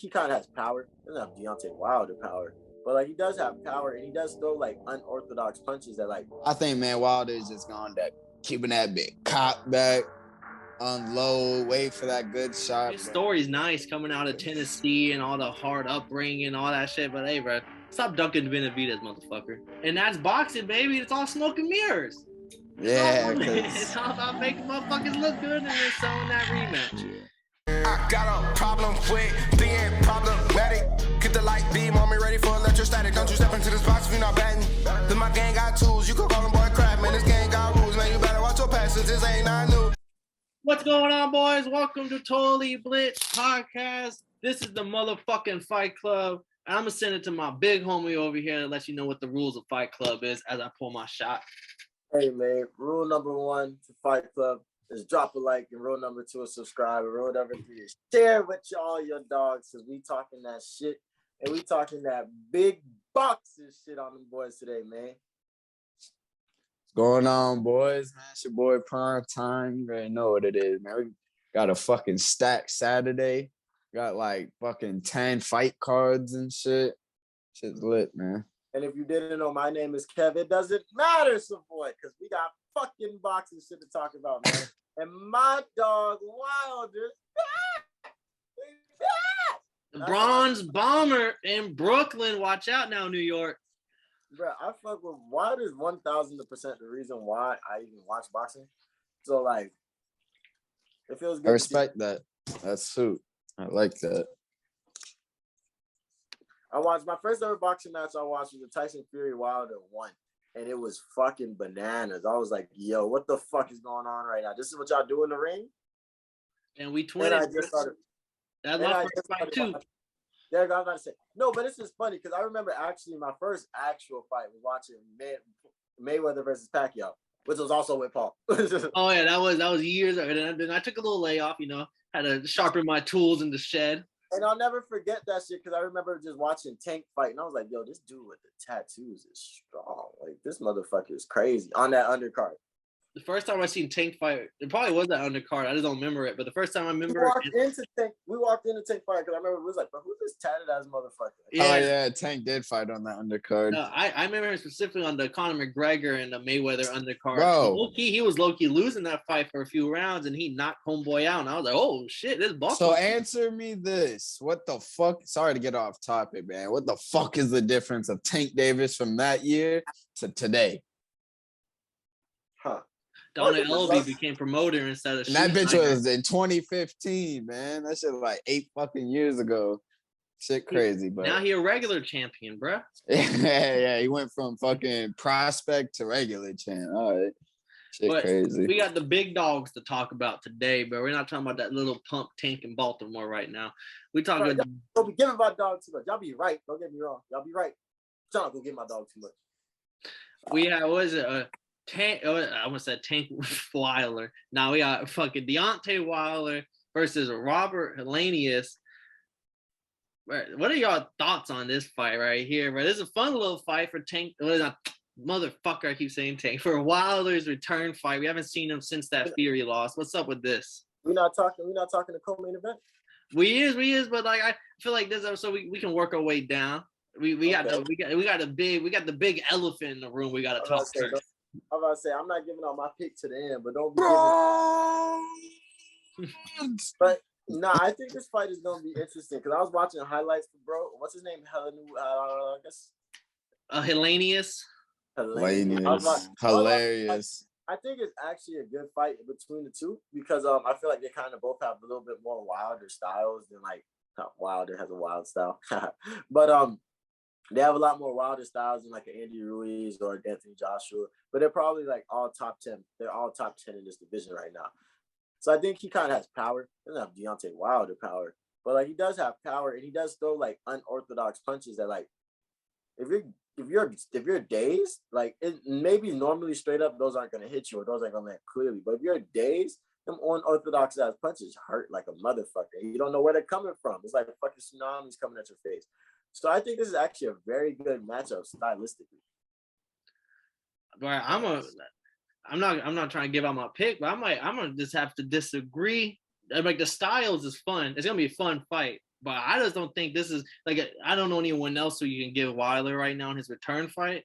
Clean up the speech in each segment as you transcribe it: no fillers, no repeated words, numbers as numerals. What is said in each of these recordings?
he kind of has power. He doesn't have Deontay Wilder power, but like he does have power, and he does throw like unorthodox punches that like. I think, man, Wilder is just going that keeping that big cop back, unload, wait for that good shot. His story's nice coming out of Tennessee and all the hard upbringing and all that shit. But hey, bro, stop dunking Benavidez, motherfucker. And that's boxing, baby. It's all smoke and mirrors. Yeah, it's all about making motherfuckers look good and then selling that rematch. I got a problem with being problematic. Get the light beam on me, ready for electrostatic. Don't you step into this box if you're not batting. Then my gang got tools, you could call them boy crap. Man, this gang got rules, man, you better watch your passes. This ain't not new. What's going on, boys? Welcome to Totally Blitz Podcast. This is the motherfucking Fight Club. I'm going to send it to my big homie over here to let you know what the rules of Fight Club is as I pull my shot. Hey, man, rule number 1 to Fight Club is drop a like, and rule number 2 is subscribe, and rule number 3 is share with all your dogs, because we talking that shit, and we talking that big boxing shit on them boys today, man. What's going on, boys? Man, it's your boy Prime Time. You already know what it is, man. We got a fucking stack Saturday. Got like fucking 10 fight cards and shit. Shit's lit, man. And if you didn't know, my name is Kev. It doesn't matter, Savoy, because we got fucking boxing shit to talk about, man. And my dog Wilder's back. The Bronze Bomber in Brooklyn. Watch out now, New York. Bro, I fuck with Wilder's 1000% the reason why I even watch boxing. So like, it feels good. I respect that. That's suit. I like that. I watched my first ever boxing match. I watched was the Tyson Fury Wilder 1, and it was fucking bananas. I was like, "Yo, what the fuck is going on right now? This is what y'all do in the ring?" And we twined. I just started. That's my first fight too. There, I gotta say no, but this is funny because I remember actually my first actual fight was watching Mayweather versus Pacquiao, which was also with Paul. Oh yeah, that was years ago. And then I took a little layoff. Had to sharpen my tools in the shed. And I'll never forget that shit because I remember just watching Tank fight, and I was like, "Yo, this dude with the tattoos is strong. Like this motherfucker is crazy on that undercard." The first time I seen Tank fight, it probably was that undercard. I just don't remember it. But the first time I remember, we walked into Tank fight because I remember it was like, "Bro, who's this tatted ass motherfucker?" Yeah. Oh yeah, Tank did fight on that undercard. No, I remember him specifically on the Conor McGregor and the Mayweather undercard. Bro, he was low-key losing that fight for a few rounds, and he knocked homeboy out. And I was like, "Oh shit, this boss." So answer me this: what the fuck? Sorry to get off topic, man. What the fuck is the difference of Tank Davis from that year to today? Huh? Donna Elby became promoter instead of. And that bitch was in 2015, man. That shit was like 8 fucking years ago. Shit crazy, but now he a regular champion, bro. Yeah, he went from fucking prospect to regular champ. All right, shit crazy. We got the big dogs to talk about today, but we're not talking about that little pump Tank in Baltimore right now. We talking about. Don't be giving my dog too much. Y'all be right. Don't get me wrong. Y'all be right. Y'all not gonna give my dog too much. We have what is it? Tank. I almost said Tank Wilder. Now we got fucking Deontay Wilder versus Robert Helenius. What are y'all thoughts on this fight right here? But this is a fun little fight for Tank. Motherfucker, I keep saying Tank. For Wilder's return fight. We haven't seen him since that Fury loss. What's up with this? We're not talking the co-main event. We is, but like I feel like this episode we can work our way down. We got the big elephant in the room. We got to talk first. I'm about to say I'm not giving out my pick to the end, but don't be giving. But no, I think this fight is gonna be interesting because I was watching highlights for what's his name? I guess. Helenius. Hilarious. I think it's actually a good fight between the two because I feel like they kind of both have a little bit more Wilder styles than like Wilder has a wild style, but they have a lot more Wilder styles than like an Andy Ruiz or Anthony Joshua, but they're probably like all top 10. They're all top 10 in this division right now. So I think he kind of has power. He doesn't have Deontay Wilder power, but like he does have power, and he does throw like unorthodox punches that like if you're dazed, like it maybe normally straight up those aren't gonna hit you or those aren't gonna land clearly. But if you're dazed, them unorthodox ass punches hurt like a motherfucker. You don't know where they're coming from. It's like a fucking tsunami's coming at your face. So I think this is actually a very good matchup stylistically. But I'm not trying to give out my pick, but I'm gonna just have to disagree. Like the styles is fun. It's gonna be a fun fight. But I just don't think this is like I don't know anyone else who you can give Wilder right now in his return fight.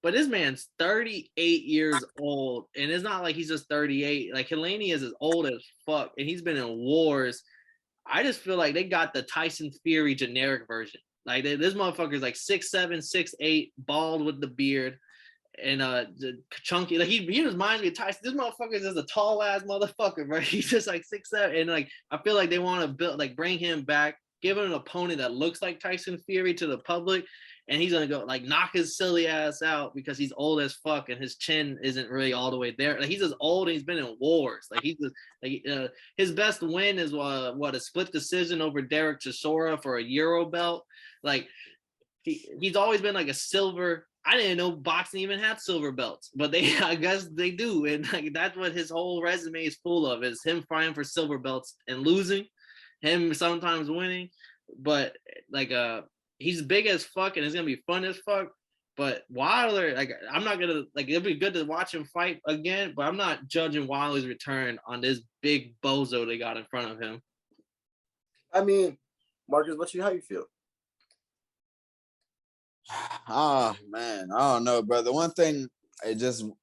But this man's 38 years old, and it's not like he's just 38. Like Helenius is old as fuck, and he's been in wars. I just feel like they got the Tyson Fury generic version. Like this motherfucker's like 6'7", 6'8", bald with the beard, and chunky. Like he reminds me of Tyson. This motherfucker is just a tall ass motherfucker, bro. He's just like 6'7", and like I feel like they want to build like bring him back, give him an opponent that looks like Tyson Fury to the public. And he's gonna go like knock his silly ass out because he's old as fuck and his chin isn't really all the way there. Like he's just old and he's been in wars. Like he's just like his best win is a split decision over Derek Chisora for a Euro belt. Like he's always been like a silver. I didn't know boxing even had silver belts, but I guess they do, and like that's what his whole resume is full of: is him fighting for silver belts and losing, him sometimes winning, but like he's big as fuck and it's gonna be fun as fuck. But Wilder, like I'm not gonna like it'd be good to watch him fight again, but I'm not judging Wilder's return on this big bozo they got in front of him. I mean, Marcus, how you feel? Oh man, I don't know, bro. The one thing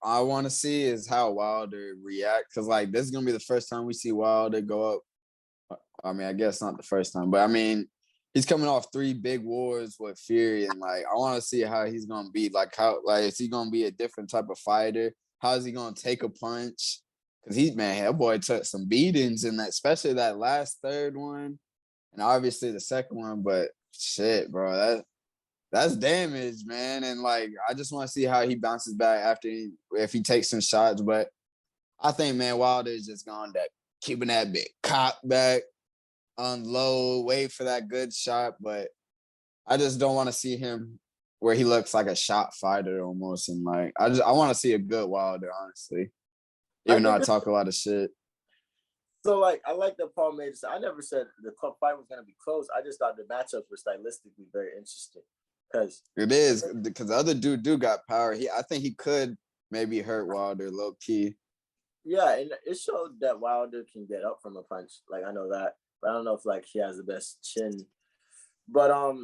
I want to see is how Wilder react, because like this is gonna be the first time we see Wilder go up. I mean, I guess not the first time, but I mean, he's coming off 3 big wars with Fury, and like I want to see how he's gonna be. Like is he gonna be a different type of fighter? How is he gonna take a punch? Because that boy took some beatings in that, especially that last third one, and obviously the second one. But shit, bro, that's damage, man. And like I just want to see how he bounces back if he takes some shots. But I think, man, Wilder is just going to keeping that big cop back, unload, wait for that good shot. But I just don't want to see him where he looks like a shot fighter almost. And like I want to see a good Wilder, honestly. Even though I talk a lot of shit. So like I like that Paul made it. I never said the fight was gonna be close. I just thought the matchups were stylistically very interesting. Because it is, because the other dude got power. I think he could maybe hurt Wilder low key. Yeah, and it showed that Wilder can get up from a punch. Like I know that. But I don't know if like he has the best chin. But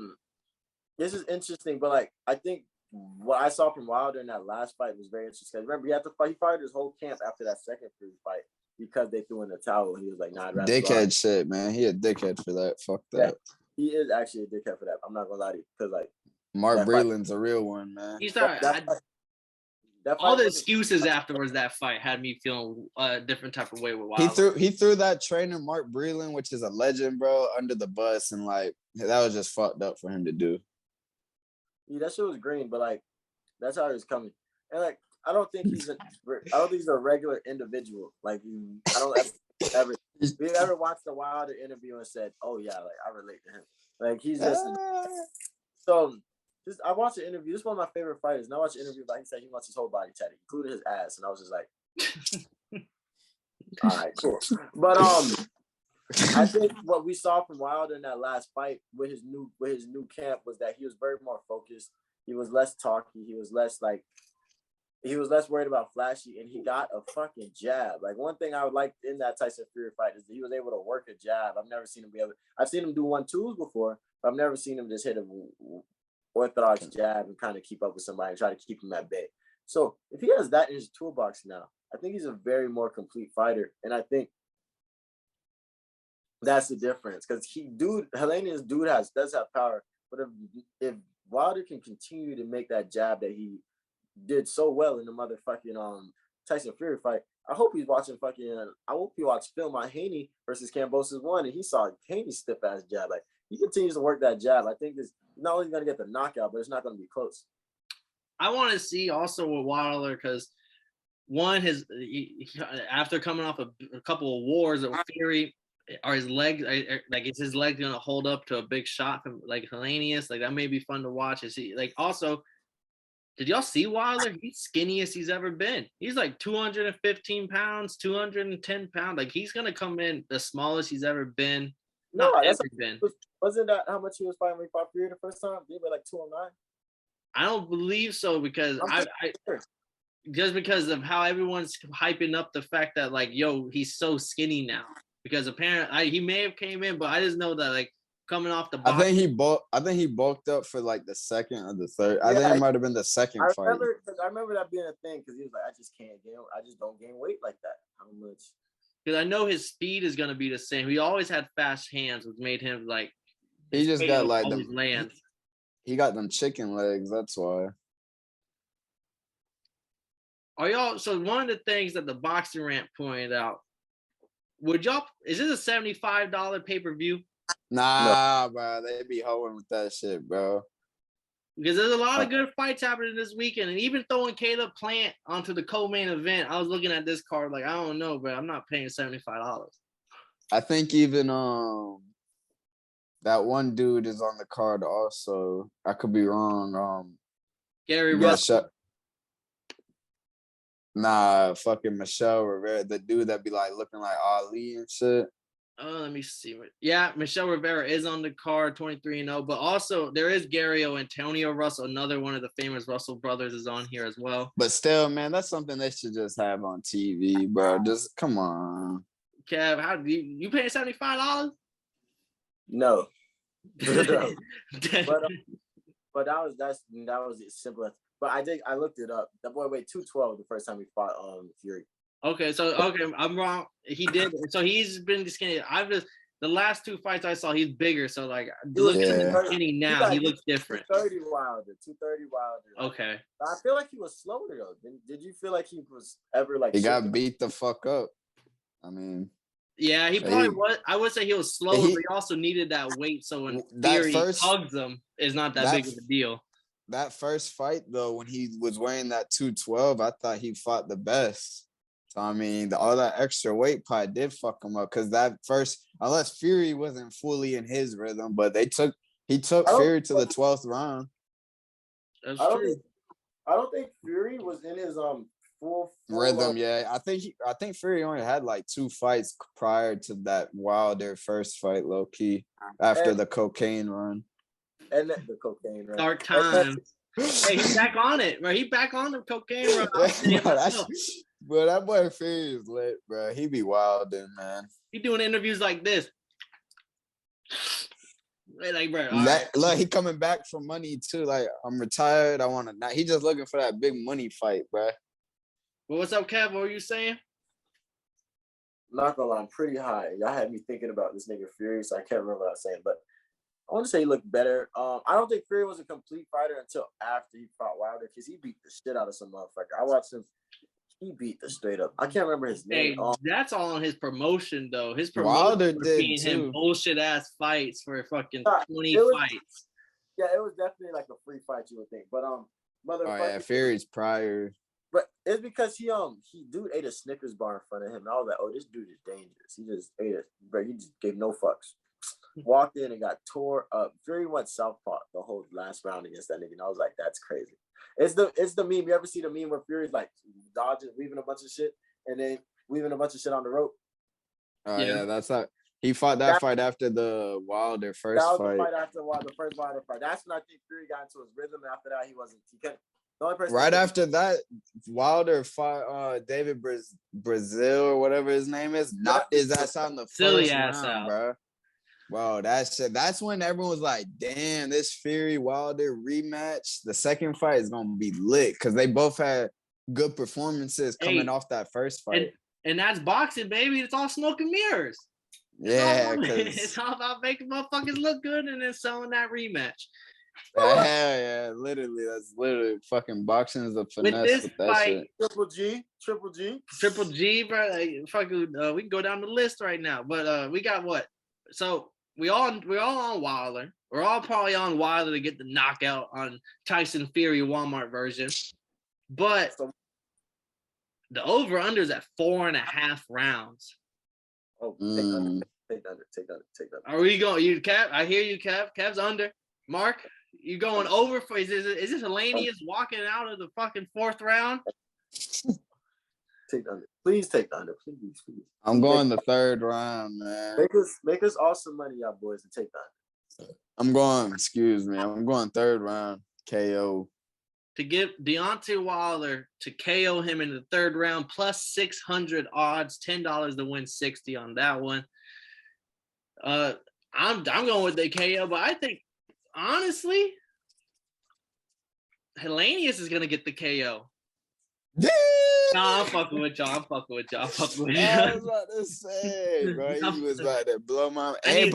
this is interesting. But like I think what I saw from Wilder in that last fight was very interesting. Remember, he had to fight. He fired his whole camp after that second Fury fight because they threw in the towel. He was like, "Nah, I'd rather." Dickhead shit, man. He a dickhead for that. Fuck that. Yeah, he is actually a dickhead for that. I'm not gonna lie to you, because like Mark Breland's a real one, man. He's not. All the excuses afterwards that fight had me feeling a different type of way with Wilder. He threw that trainer Mark Breland, which is a legend, bro, under the bus, and like that was just fucked up for him to do. Yeah, that shit was green, but like that's how he was coming. And like I don't think he's a regular individual. Like I don't ever we ever watched the Wilder interview and said, "Oh yeah, like I relate to him." Like he's just so. I watched the interview. This is one of my favorite fighters. And I watched the interview, like he said, he wants his whole body tatted, including his ass. And I was just like, all right, cool. But I think what we saw from Wilder in that last fight with his new camp was that he was very more focused. He was less talky. He was less worried about flashy, and he got a fucking jab. Like one thing I would like in that Tyson Fury fight is that he was able to work a jab. I've never seen him I've seen him do 1-2s before, but I've never seen him just hit a orthodox jab and kind of keep up with somebody and try to keep him at bay. So if he has that in his toolbox now, I think he's a very more complete fighter. And I think that's the difference, because Helenius does have power. But if Wilder can continue to make that jab that he did so well in the motherfucking Tyson Fury fight, I hope he watched film on Haney versus Kambosos 1, and he saw Haney's stiff ass jab. Like he continues to work that jab. I think this not only going to get the knockout, but it's not going to be close. I want to see also with Wilder, because one, after coming off a couple of wars with Fury, are his legs is his leg going to hold up to a big shot from like Helenius? Like that may be fun to watch. Is he like also? Did y'all see Wilder? He's skinniest he's ever been. He's like 215 pounds, 210 pounds. Like he's gonna come in the smallest he's ever been. Wasn't that how much he was fighting when he fought Fury the first time? He was like 209. I don't believe so, because just because of how everyone's hyping up the fact that like, yo, he's so skinny now. Because apparently he may have came in, but I just know that like coming off the I box. think he bulked up for like the second or the third. I think it might have been the second fight. I remember that being a thing because he was like, I just don't gain weight like that. How much? Because I know his speed is gonna be the same. He always had fast hands, which made him like. He just got like land. He got them chicken legs. That's why. Are y'all? So one of the things that the Boxing Rant pointed out. Is this a $75 pay-per-view? Nah, bro. They be hoeing with that shit, bro. Because there's a lot of good fights happening this weekend. And even throwing Caleb Plant onto the co-main event, I was looking at this card like, I don't know, but I'm not paying $75. I think even that one dude is on the card also. I could be wrong. Gary Russell. Nah, fucking Michelle Rivera, the dude that be like looking like Ali and shit. Oh, let me see. Yeah, Michelle Rivera is on the card, 23-0. But also, there is Antonio Russell, another one of the famous Russell brothers, is on here as well. But still, man, that's something they should just have on TV, bro. Just come on. Kev, how do you paying $75? No. But that was as simple as. But I looked it up. That boy weighed 212 the first time he fought Fury. Okay, I'm wrong. He did. So he's been skinny. The last two fights I saw, he's bigger. So like, looking at him skinny now, he looks different. 230 Wilder. Okay. I feel like he was slower though. Did you feel like he was ever like? He got beat the fuck up. I mean. Yeah, he probably was. I would say he was slow, but he also needed that weight. So when Fury hugs him, it's not that big of a deal. That first fight, though, when he was wearing that 212, I thought he fought the best. So, I mean, all that extra weight probably did fuck him up because that first, unless Fury wasn't fully in his rhythm, but he took Fury to the 12th round. That's true. I don't think Fury was in his full rhythm. Yeah, I think Fury only had like 2 fights prior to that Wilder first fight, low key, after the cocaine run. And the cocaine run. Dark times. Hey, he's back on it, bro. He back on the cocaine run. Bro, that boy Fury is lit, bro. He be wilding, man. He doing interviews like this. Like, bro, like he coming back for money too. Like, I'm retired. I want to. He just looking for that big money fight, bro. Well, what's up, Kev? What were you saying? Not gonna lie, I'm pretty high. Y'all had me thinking about this nigga Fury, so I can't remember what I was saying, but I want to say he looked better. I don't think Fury was a complete fighter until after he fought Wilder because he beat the shit out of some motherfucker. I watched him. He beat the straight up. I can't remember his name. Hey, that's all on his promotion, though. His Wilder promotion did being him bullshit ass fights for fucking 20 fights. Yeah, it was definitely like a free fight, you would think. But motherfucker. Oh yeah, Fury's prior. But it's because he dude ate a Snickers bar in front of him, and I was like, oh, this dude is dangerous. He just ate it, bro. He just gave no fucks. Walked in and got tore up. Fury went southpaw the whole last round against that nigga, and I was like, that's crazy. It's the meme. You ever see the meme where Fury's like dodging, weaving a bunch of shit, and then weaving a bunch of shit on the rope? Oh yeah, that's how he fought that fight after the Wilder first fight. That was the fight after the first Wilder fight. That's when I think Fury got into his rhythm. And after that, he couldn't. The only person right after that, Wilder fought David Brazil or whatever his name is, knocked his ass out in the first round, bro. Bro, that's when everyone was like, damn, this Fury Wilder rematch, the second fight is gonna be lit because they both had good performances coming off that first fight. And that's boxing, baby. It's all smoke and mirrors. Yeah, it's all about making motherfuckers look good and then selling that rematch. Yeah, literally. That's literally fucking boxing is a finesse with that fight, shit. Triple G, bro. Like, fucking, we can go down the list right now. But we got what? So we're all on Wilder. We're all probably on Wilder to get the knockout on Tyson Fury Walmart version. But the over-under is at 4.5 rounds. Oh, take under. Are we going? You, Kev? I hear you, Kev. Kev's under. Mark, you going over for? Is this Helenius walking out of the fucking 4th round? Take the under. Please take the under. Please. I'm going the 3rd round, man. Make us all some money, y'all boys, and take the under. I'm going 3rd round KO. To give Deontay Wilder to KO him in the 3rd round, plus 600 odds, $10 to win 60 on that one. I'm going with the KO, but I think honestly, Helenius is gonna get the KO. Nah, I'm fucking with y'all. I was about to say, bro, he was about to blow my. Hey,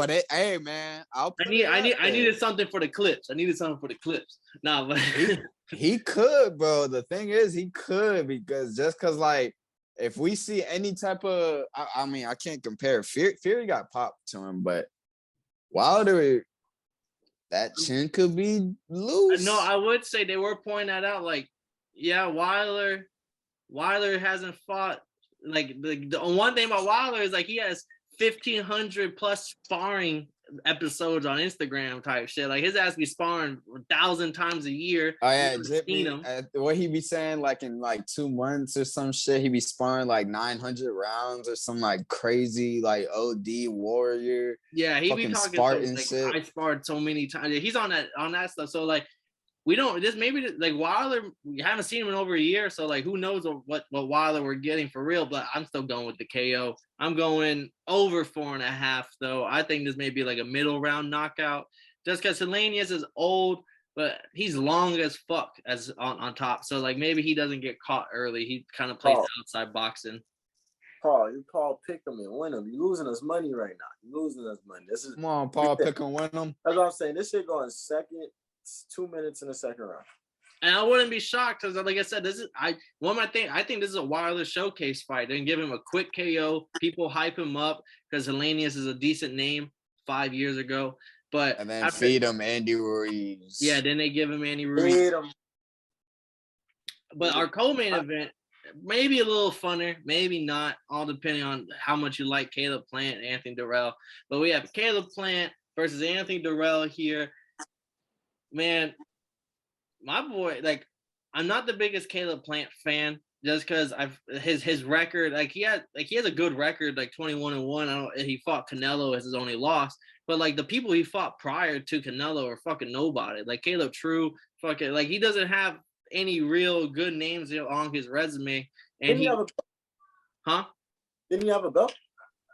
man, I needed something for the clips. Nah, but he could, bro. The thing is, he could because like if we see any type of, I mean, I can't compare. Fury got popped to him, but Wilder, that chin could be loose. No, I would say they were pointing that out. Like, yeah, Wilder hasn't fought. Like the one thing about Wilder is like he has 1,500 plus sparring episodes on Instagram type shit. Like his ass be sparring 1,000 times a year. Oh yeah, what he be saying, like in like 2 months or some shit, he be sparring like 900 rounds or some like crazy like OD warrior. Yeah, he be talking Spartan like, shit. I sparred so many times. He's on that stuff. So like we don't this maybe like Wilder, we haven't seen him in over a year, so like who knows what Wilder we're getting for real, but I'm still going with the KO. I'm going over 4.5 though. I think this may be like a middle round knockout just because Helenius is old, but he's long as fuck as on top. So like maybe he doesn't get caught early. He kind of plays outside boxing. Paul, you pick him and win him. You're losing us money right now. This is come on, Paul, pick him, win him. That's what I'm saying. This shit going second. 2 minutes in the second round. And I wouldn't be shocked because, like I said, I think this is a Wilder showcase fight. Then give him a quick KO. People hype him up because Helenius is a decent name 5 years ago. And then feed him Andy Ruiz. Yeah, then they give him Andy Ruiz. But our co-main event, maybe a little funner, maybe not, all depending on how much you like Caleb Plant and Anthony Dirrell. But we have Caleb Plant versus Anthony Dirrell here. Man, my boy, like, I'm not the biggest Caleb Plant fan just because his record, like he has a good record, like 21-1. He fought Canelo as his only loss, but like the people he fought prior to Canelo are fucking nobody. Like Caleb True, fucking like he doesn't have any real good names on his resume. And Didn't he have a belt?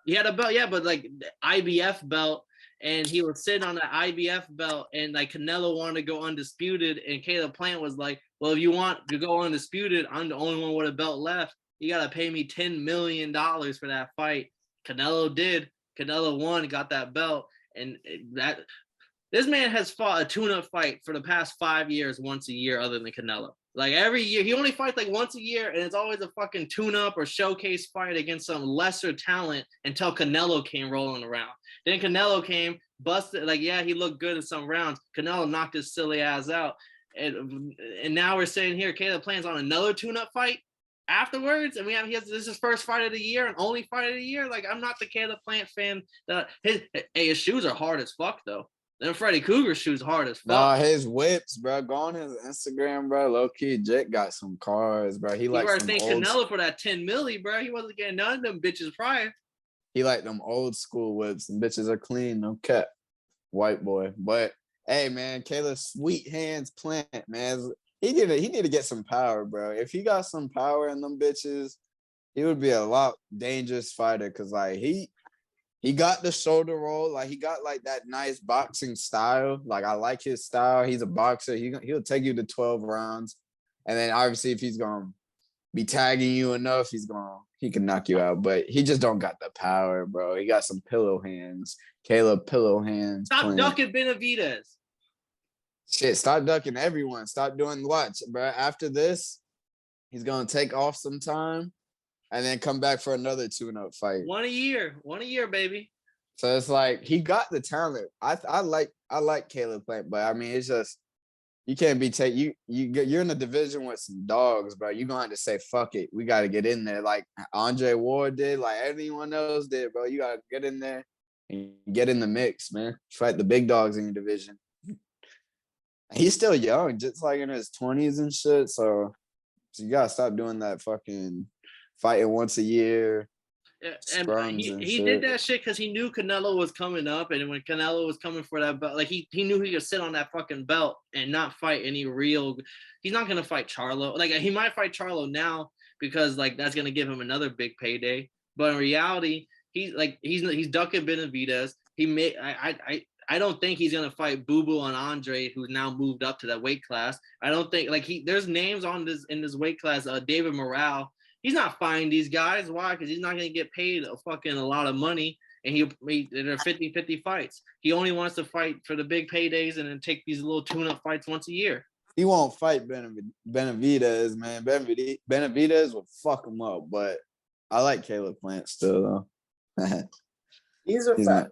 He had a belt, yeah, but like the IBF belt. And he was sitting on the IBF belt, and like Canelo wanted to go undisputed, and Caleb Plant was like, "Well, if you want to go undisputed, I'm the only one with a belt left. You gotta pay me $10 million for that fight." Canelo did. Canelo won, got that belt, and this man has fought a tune-up fight for the past 5 years, once a year, other than Canelo. Like every year, he only fights like once a year, and it's always a fucking tune-up or showcase fight against some lesser talent until Canelo came rolling around. Then Canelo came, busted, like, yeah, he looked good in some rounds. Canelo knocked his silly ass out. And now we're sitting here, Caleb Plant's on another tune-up fight afterwards, and this is his first fight of the year and only fight of the year. Like, I'm not the Caleb Plant fan. His shoes are hard as fuck, though. Then Freddy Cougar's shoes hard as fuck. Nah, his whips, bro. Go on his Instagram, bro. Low key, Jake got some cars, bro. He likes some thank Canelo for that 10 milli, bro. He wasn't getting none of them bitches prior. He like them old school whips. Them bitches are clean, no cap. White boy. But hey, man, Caleb Sweet Hands Plant, man. He need to get some power, bro. If he got some power in them bitches, he would be a lot dangerous fighter. Cause like he got the shoulder roll, like he got like that nice boxing style. Like I like his style. He's a boxer. He'll take you to 12 rounds, and then obviously if he's gonna be tagging you enough, he can knock you out. But he just don't got the power, bro. He got some pillow hands. Caleb pillow hands. Stop ducking Benavidez. Shit, stop ducking everyone. Stop doing watch, bro. After this, he's gonna take off some time. And then come back for another tune-up fight. One a year, baby. So it's like he got the talent. I like Caleb Plant, but I mean it's just you can't be you're in a division with some dogs, bro. You're gonna have to say fuck it. We gotta get in there like Andre Ward did, like anyone else did, bro. You gotta get in there and get in the mix, man. Fight the big dogs in your division. He's still young, just like in his 20s and shit. So you gotta stop doing that fucking fighting once a year. And he did that shit because he knew Canelo was coming up, and when Canelo was coming for that belt, like he knew he could sit on that fucking belt and not fight any real. He's not gonna fight Charlo. Like he might fight Charlo now because like that's gonna give him another big payday. But in reality, he's ducking Benavidez. I don't think he's gonna fight Boo Boo and Andre, who's now moved up to that weight class. I don't think there's names in this weight class. David Morale, he's not fighting these guys. Why? Because he's not gonna get paid a lot of money, and they're 50-50 fights. He only wants to fight for the big paydays and then take these little tune-up fights once a year. He won't fight Benavidez, man. Benavidez will fuck him up, but I like Caleb Plant still, though. He's a fact.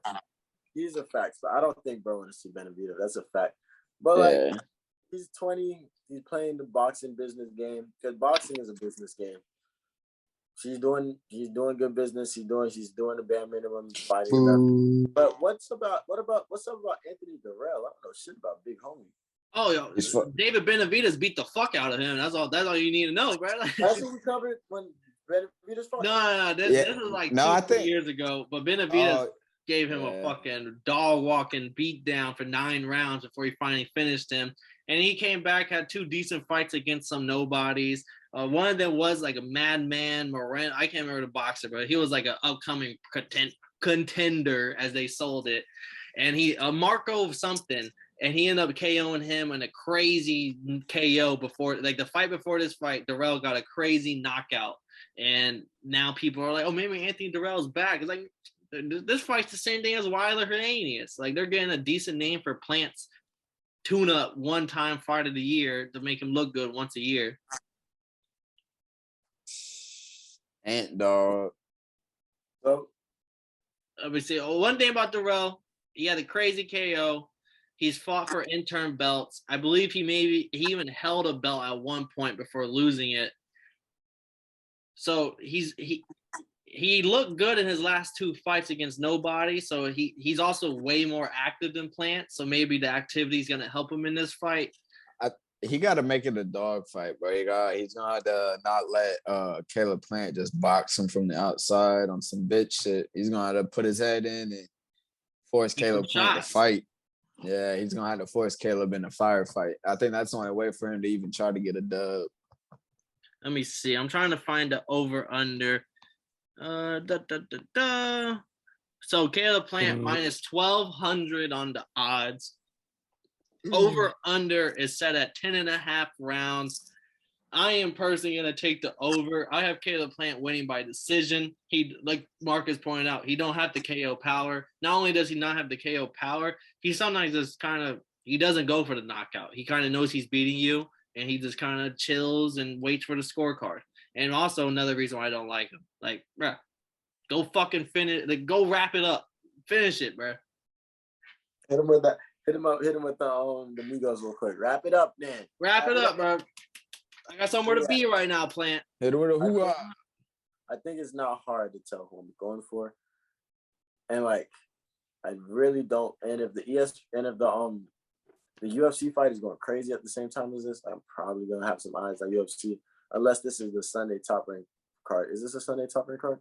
He's a fact. But I don't think bro wants to see Benavidez. That's a fact. But he's 20. He's playing the boxing business game because boxing is a business game. He's doing good business. She's doing the bare minimum fighting. But what's up about Anthony Dirrell? I don't know shit about Big Homie. Oh, yo, David Benavidez beat the fuck out of him. That's all you need to know, bro. That's what we covered when Benavidez fought. No. This is like 2 years ago. But Benavidez gave him a fucking dog walking beat down for 9 rounds before he finally finished him. And he came back, had 2 decent fights against some nobodies. One of them was like a Madman Moran. I can't remember the boxer, but he was like an upcoming contender as they sold it. And he Marco something. And he ended up KOing him in a crazy KO before, like the fight before this fight, Dirrell got a crazy knockout. And now people are like, oh, maybe Anthony Dirrell's back. It's like, this fight's the same thing as Wilder Helenius. Like, they're getting a decent name for Plant's tune-up one-time fight of the year to make him look good once a year. Ant dog. So, let me see. One thing about Dirrell, he had a crazy KO. He's fought for interim belts. I believe he even held a belt at one point before losing it. So he looked good in his last 2 fights against nobody. So he's also way more active than Plant. So maybe the activity is gonna help him in this fight. He got to make it a dog fight, bro. He's gonna have to not let Caleb Plant just box him from the outside on some bitch shit. He's gonna have to put his head in and force Caleb Plant to fight. Yeah, he's gonna have to force Caleb in a firefight. I think that's the only way for him to even try to get a dub. Let me see. I'm trying to find the over under. So Caleb Plant minus 1,200 on the odds. Over under is set at 10.5 rounds. I am personally going to take the over. I have Caleb Plant winning by decision. He, like Marcus pointed out, he don't have the KO power. Not only does he not have the KO power, he sometimes just he doesn't go for the knockout. He kind of knows he's beating you, and he just kind of chills and waits for the scorecard. And also another reason why I don't like him. Like, bro, go fucking finish. Like, go wrap it up. Finish it, bro. Hit him with that. Hit him with the Migos real quick. Wrap it up, man. Wrap it up, bro. I got somewhere to be right now, Plant. Hit him with a hoorah. I think it's not hard to tell who I'm going for. And like, I really don't. And if the UFC fight is going crazy at the same time as this, I'm probably gonna have some eyes on UFC. Unless this is the Sunday top rank card. Is this a Sunday top rank card?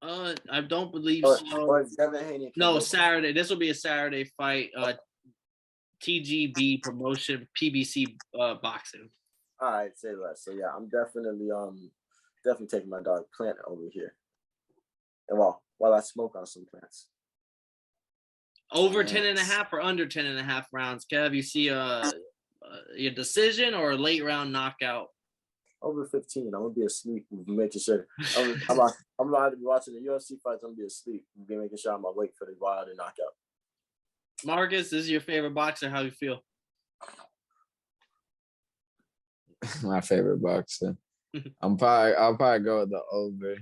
I don't believe so. Or Devin Haney. No, Saturday. This will be a Saturday fight. TGB promotion, PBC boxing. All right, say less. So yeah, I'm definitely taking my dog Plant over here. And while I smoke on some plants. Over 10.5 or under 10.5 rounds. Kev, you see your decision or a late round knockout? Over 15. I'm gonna be asleep, making sure. I'm about to be watching the UFC fights. I'm gonna be asleep, making sure I'm awake for the Wilder knockout. Marcus, this is your favorite boxer. How do you feel? My favorite boxer. I'll probably go with the over.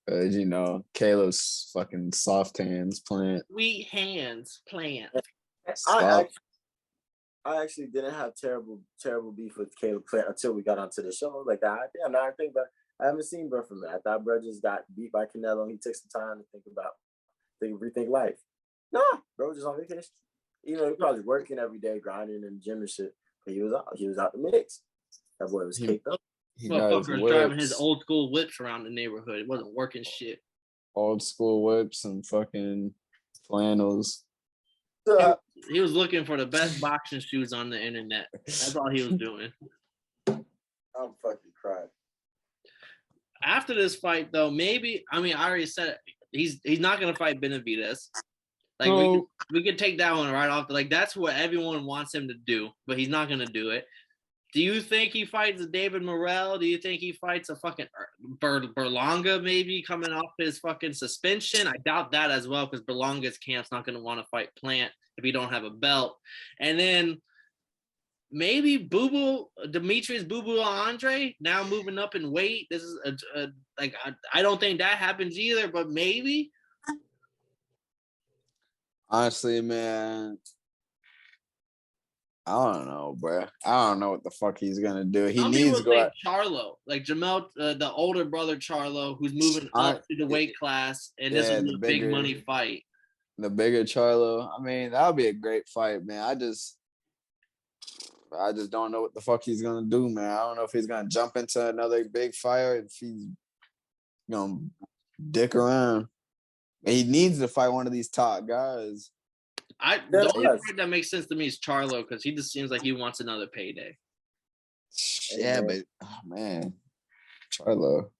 Cause Caleb's fucking soft hands, Plant. Sweet hands, Plant. I actually didn't have terrible beef with Caleb Plant until we got onto the show. Like that, I think, but I haven't seen bro from that. I thought bro just got beat by Canelo. And he took some time to rethink life. Nah, bro, just on vacation. He probably working every day, grinding in the gym and shit. But he was out the mix. That boy was caked up. Motherfucker was driving his old school whips around the neighborhood. It wasn't working shit. Old school whips and fucking flannels. He was looking for the best boxing shoes on the internet. That's all he was doing. I'm fucking crying. After this fight, though, I already said it. he's not gonna fight Benavidez. Like No. we could take that one right off. Like that's what everyone wants him to do, but he's not gonna do it. Do you think he fights David Morrell? Do you think he fights a fucking Berlanga maybe coming off his fucking suspension? I doubt that as well because Berlanga's camp's not going to want to fight Plant if he don't have a belt. And then maybe Demetrius Boo Andre now moving up in weight. This is I don't think that happens either, but maybe. Honestly, man, I don't know, bro. I don't know what the fuck he's gonna do. He Some needs to go think Charlo, like Jamel, the older brother Charlo, who's moving up to the weight class, and this is a big money fight. The bigger Charlo. I mean, that would be a great fight, man. I just don't know what the fuck he's gonna do, man. I don't know if he's gonna jump into another big fight, if he's gonna dick around. He needs to fight one of these top guys. The only part that makes sense to me is Charlo because he just seems like he wants another payday. Yeah, but oh man, Charlo,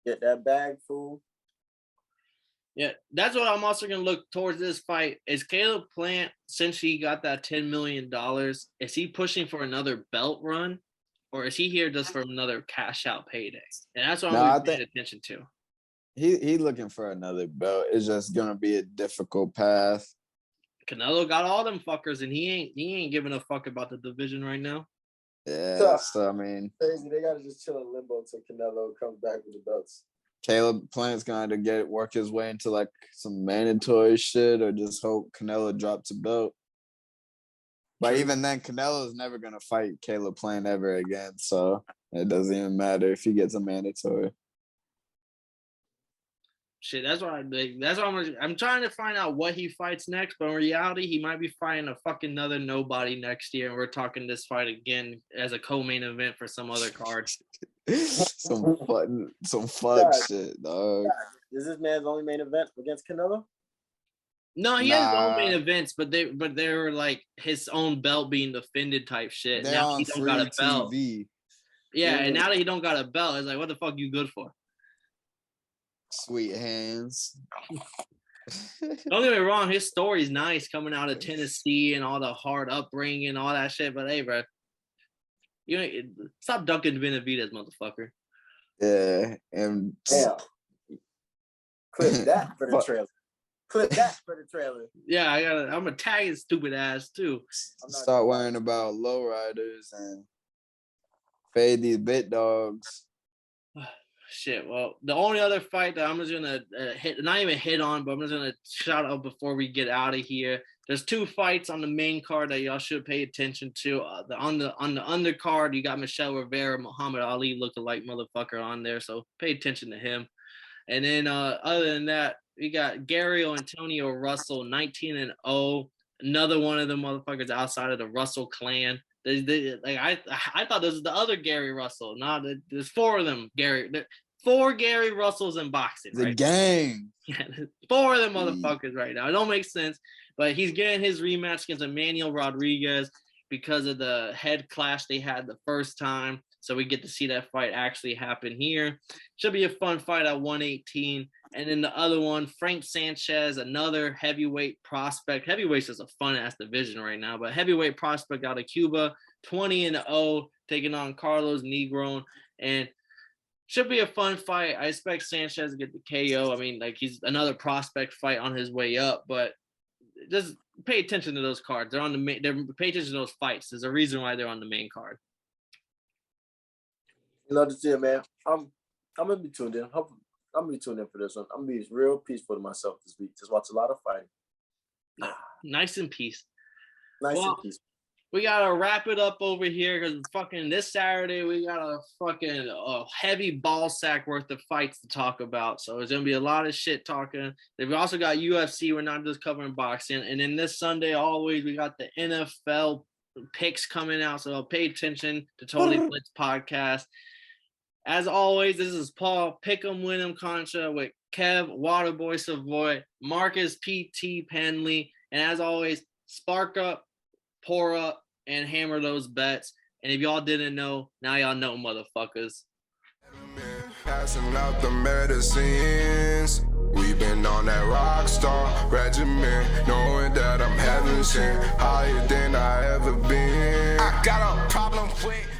get that bag, fool. Yeah, that's what I'm also gonna look towards this fight. Is Caleb Plant, since he got that $10 million, is he pushing for another belt run, or is he here just for another cash out payday? And that's what I'm paying attention to. He looking for another belt. It's just gonna be a difficult path. Canelo got all them fuckers, and he ain't giving a fuck about the division right now. Yeah, so I mean, crazy. They gotta just chill in limbo until Canelo comes back with the belts. Caleb Plant's going to work his way into like some mandatory shit, or just hope Canelo drops a belt. But even then, Canelo's never gonna fight Caleb Plant ever again, so it doesn't even matter if he gets a mandatory. Shit, that's why I'm trying to find out what he fights next, but in reality, he might be fighting a fucking another nobody next year, and we're talking this fight again as a co-main event for some other card. some fuck shit, dog. Is this man's only main event against Canelo? No, he has his own main events, but they were like his own belt being defended type shit. They're now on he don't got a belt. TV. Yeah, and now that he don't got a belt, it's like, what the fuck you good for? Sweet hands. Don't get me wrong, his story's nice coming out of Tennessee and all the hard upbringing, all that shit. But hey, bro, stop dunking Benavidez, motherfucker. Yeah, and clip that for the trailer. Clip that for the trailer. Yeah, I'm gonna tag his stupid ass too. Start worrying about lowriders and fade these bit dogs. Shit. Well, the only other fight that I'm just gonna not even hit on, but I'm just gonna shout out before we get out of here. There's two fights on the main card that y'all should pay attention to. On the undercard, you got Michelle Rivera, Muhammad Ali lookalike motherfucker on there, so pay attention to him. And then other than that, we got Gary Antonio Russell, 19-0. Another one of the motherfuckers outside of the Russell clan. I thought this was the other Gary Russell. No, there's four of them. Four Gary Russells in boxing. The right? gang. Yeah, four of them motherfuckers right now. It don't make sense, but he's getting his rematch against Emmanuel Rodriguez because of the head clash they had the first time. So we get to see that fight actually happen here. Should be a fun fight at 118. And then the other one, Frank Sanchez, another heavyweight prospect. Heavyweight's is a fun-ass division right now, but heavyweight prospect out of Cuba, 20-0, taking on Carlos Negron. And should be a fun fight. I expect Sanchez to get the KO. I mean, like, he's another prospect fight on his way up, but just pay attention to those cards. They're on the main. Pay attention to those fights. There's a reason why they're on the main card. Love to see it, man. I'm gonna be tuned in. I'm gonna be tuned in for this one. I'm gonna be real peaceful to myself this week. Just watch a lot of fighting. Nice and peace. And peaceful. We gotta wrap it up over here because fucking this Saturday we got a fucking heavy ball sack worth of fights to talk about. So it's gonna be a lot of shit talking. We've also got UFC. We're not just covering boxing. And then this Sunday, always we got the NFL picks coming out. So pay attention to Totally Blitz podcast. As always, this is Paul Pick'em Win'em Concha with Kev Waterboy Savoy, Marcus P.T. Penley, and as always, spark up, pour up, and hammer those bets. And if y'all didn't know, now y'all know, motherfuckers. Passing out the medicines. We've been been on that rock star regimen, knowing that I'm heaven sent, higher than I ever been. I got a problem with